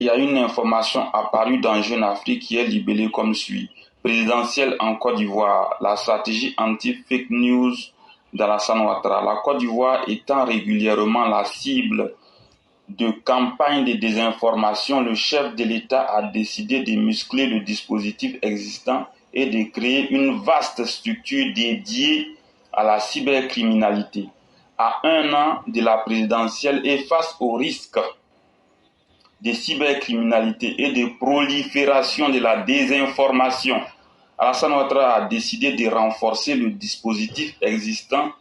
Il y a une information apparue dans Jeune Afrique qui est libellée comme suit. Présidentielle en Côte d'Ivoire, la stratégie anti-fake news d'Alassane Ouattara. La Côte d'Ivoire étant régulièrement la cible de campagnes de désinformation, le chef de l'État a décidé de muscler le dispositif existant et de créer une vaste structure dédiée à la cybercriminalité. À un an de la présidentielle et face au risque de cybercriminalité et de prolifération de la désinformation, Alassane Ouattara a décidé de renforcer le dispositif existant.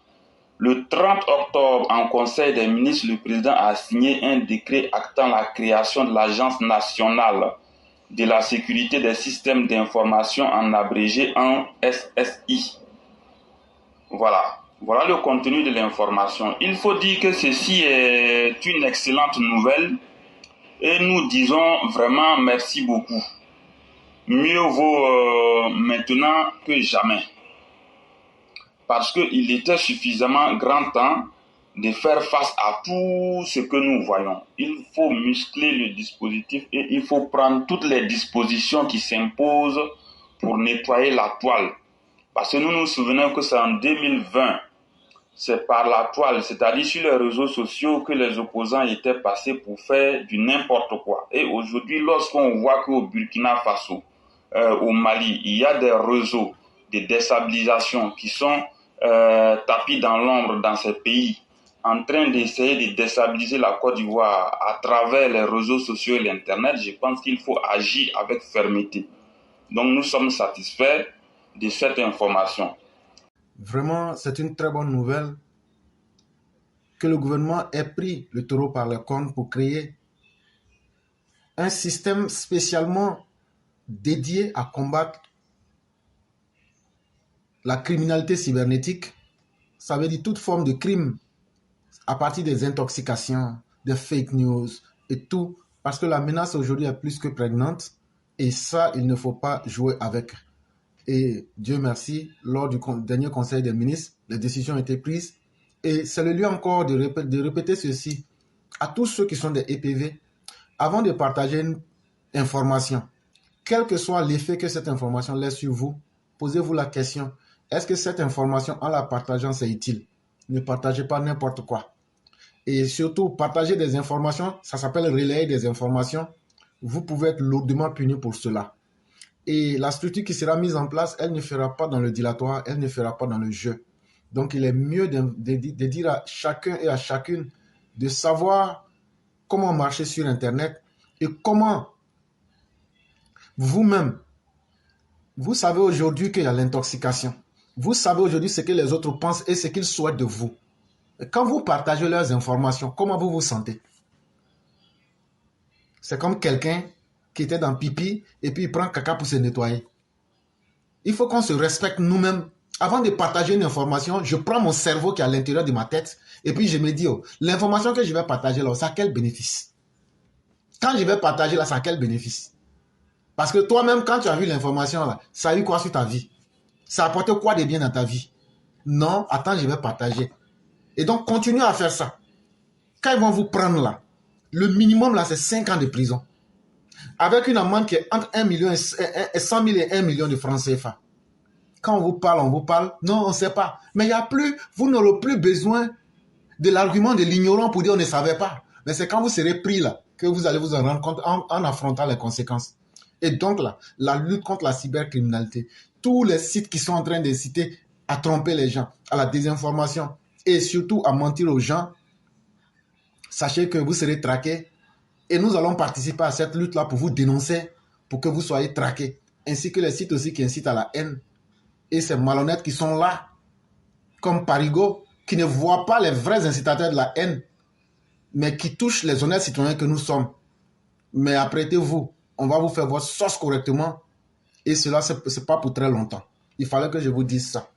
Le 30 octobre, en Conseil des ministres, le président a signé un décret actant la création de l'Agence nationale de la sécurité des systèmes d'information, en abrégé en SSI. Voilà le contenu de l'information. Il faut dire que ceci est une excellente nouvelle et nous disons vraiment merci beaucoup. Mieux vaut maintenant que jamais. Parce qu'il était suffisamment grand temps de faire face à tout ce que nous voyons. Il faut muscler le dispositif et il faut prendre toutes les dispositions qui s'imposent pour nettoyer la toile. Parce que nous nous souvenons que c'est en 2020, c'est par la toile, c'est-à-dire sur les réseaux sociaux, que les opposants étaient passés pour faire du n'importe quoi. Et aujourd'hui, lorsqu'on voit qu'au Burkina Faso, au Mali, il y a des réseaux de déstabilisation qui sont tapis dans l'ombre dans ces pays, en train d'essayer de déstabiliser la Côte d'Ivoire à travers les réseaux sociaux et l'Internet, je pense qu'il faut agir avec fermeté. Donc nous sommes satisfaits de cette information. Vraiment, c'est une très bonne nouvelle que le gouvernement ait pris le taureau par les cornes pour créer un système spécialement dédié à combattre la criminalité cybernétique. Ça veut dire toute forme de crime à partir des intoxications, des fake news et tout. Parce que la menace aujourd'hui est plus que prégnante et ça, il ne faut pas jouer avec. Et Dieu merci, lors du dernier conseil des ministres, les décisions ont été prises. Et c'est le lieu encore de répéter ceci à tous ceux qui sont des EPV. Avant de partager une information, quel que soit l'effet que cette information laisse sur vous, posez-vous la question, est-ce que cette information, en la partageant, c'est utile? Ne partagez pas n'importe quoi. Et surtout, partager des informations, ça s'appelle relayer des informations. Vous pouvez être lourdement puni pour cela. Et la structure qui sera mise en place, elle ne fera pas dans le dilatoire, elle ne fera pas dans le jeu. Donc, il est mieux de dire à chacun et à chacune de savoir comment marcher sur Internet et comment vous-même, vous savez aujourd'hui qu'il y a l'intoxication. Vous savez aujourd'hui ce que les autres pensent et ce qu'ils souhaitent de vous. Et quand vous partagez leurs informations, comment vous vous sentez? C'est comme quelqu'un qui était dans pipi et puis il prend caca pour se nettoyer. Il faut qu'on se respecte nous-mêmes. Avant de partager une information, je prends mon cerveau qui est à l'intérieur de ma tête et puis je me dis, oh, l'information que je vais partager là, ça a quel bénéfice? Quand je vais partager là, ça a quel bénéfice? Parce que toi-même, quand tu as vu l'information là, ça a eu quoi sur ta vie? Ça a apporté quoi de bien dans ta vie? Non, attends, je vais partager. Et donc, continuez à faire ça. Quand ils vont vous prendre là, le minimum là, c'est 5 ans de prison. Avec une amende qui est entre 1 million et 100 000 et 1 million de francs CFA. Quand on vous parle, non, on ne sait pas. Mais il n'y a plus, vous n'aurez plus besoin de l'argument de l'ignorant pour dire on ne savait pas. Mais c'est quand vous serez pris là, que vous allez vous en rendre compte en affrontant les conséquences. Et donc là, la lutte contre la cybercriminalité, tous les sites qui sont en train d'inciter à tromper les gens, à la désinformation et surtout à mentir aux gens, sachez que vous serez traqués et nous allons participer à cette lutte-là pour vous dénoncer, pour que vous soyez traqués, ainsi que les sites aussi qui incitent à la haine. Et ces malhonnêtes qui sont là, comme Parigo, qui ne voient pas les vrais incitateurs de la haine, mais qui touchent les honnêtes citoyens que nous sommes. Mais apprêtez-vous, on va vous faire votre sauce correctement, et cela, ce n'est pas pour très longtemps. Il fallait que je vous dise ça.